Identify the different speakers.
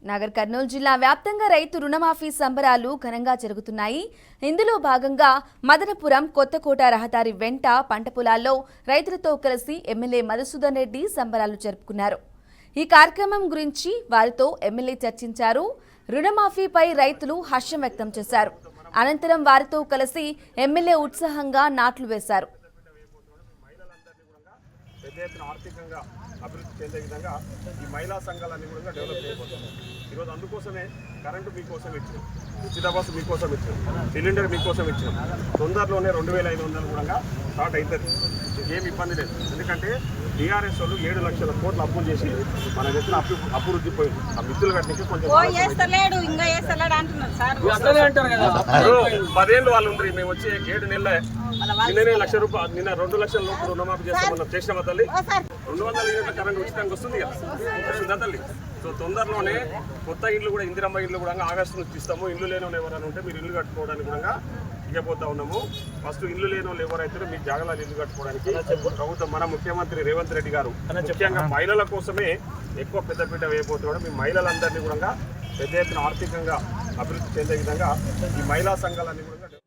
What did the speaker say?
Speaker 1: నాగర్ కర్నూలు జిల్లా వ్యాప్తంగా రైతు రుణమాఫీ సంబరాలు ఘనంగా జరుగుతున్నాయి. ఇందులో భాగంగా మదనపురం కొత్తకోట రహదారి వెంట పంట పొలాల్లో రైతులతో కలిసి ఎమ్మెల్యే మధుసూదన్ రెడ్డి సంబరాలు జరుపుకున్నారు. ఈ కార్యక్రమం గురించి వారితో ఎమ్మెల్యే చర్చించారు. రుణమాఫీపై రైతులు హర్షం వ్యక్తం చేశారు. అనంతరం వారితో కలిసి ఎమ్మెల్యే ఉత్సాహంగా నాట్లు వేశారు.
Speaker 2: ఆర్థికంగా అభివృద్ధి చెందే విధంగా ఈ మహిళా సంఘాలన్నీ కూడా డెవలప్ చేయబోతున్నాం. ఈరోజు అందుకోసమే కరెంటు మీకోసం ఇచ్చాం, ఉచిత బస్సు మీకోసం ఇచ్చాం, సిలిండర్ మీకోసం ఇచ్చాం. తొందరలోనే 2500 కూడా స్టార్ట్ అవుతుంది. ఏమి ఇబ్బంది లేదు. ఎందుకంటే టీఆర్ఎస్ వాళ్ళు 7 లక్షల కోట్లు అప్పులు చేసి మన దగ్గర అభివృద్ధి పోయింది. ఆ మిత్రులు కట్టించి కొంచెం 10 ఏళ్ళు వాళ్ళు ఉంటారు. మేము వచ్చి 7 నెలలే నిన్ననే ₹1,00,000 నిన్న 2 లక్షల లోపు రుణమాఫీ చేస్తామన్నా చేసిన తల్లి. 200 యూనిట్ల కరెంట్ ఉచితంగా వస్తుంది కదా తల్లి. సో తొందరలోనే కొత్త ఇల్లు కూడా ఇందిరమ్మ ఇల్లు కూడా ఆగస్టు నుంచి ఇస్తాము. ఇల్లు లేని వాళ్ళు ఎవరైనా ఉంటే మీరు ఇల్లు కట్టుకోవడానికి కూడా ఇవ్వబోతా ఉన్నాము. ఫస్ట్ ఇల్లు లేని వాళ్ళు ఎవరైతే మీకు జాగాలు ఇల్లు కట్టుకోవడానికి ప్రభుత్వం మన ముఖ్యమంత్రి రేవంత్ రెడ్డి గారు ముఖ్యంగా మహిళల కోసమే ఎక్కువ పెద్దపీట వేయబోతున్నాడు. మీ మహిళలందరినీ కూడా పెద్ద ఎత్తున ఆర్థికంగా అభివృద్ధి చెందే విధంగా ఈ మహిళా సంఘాలన్నీ కూడా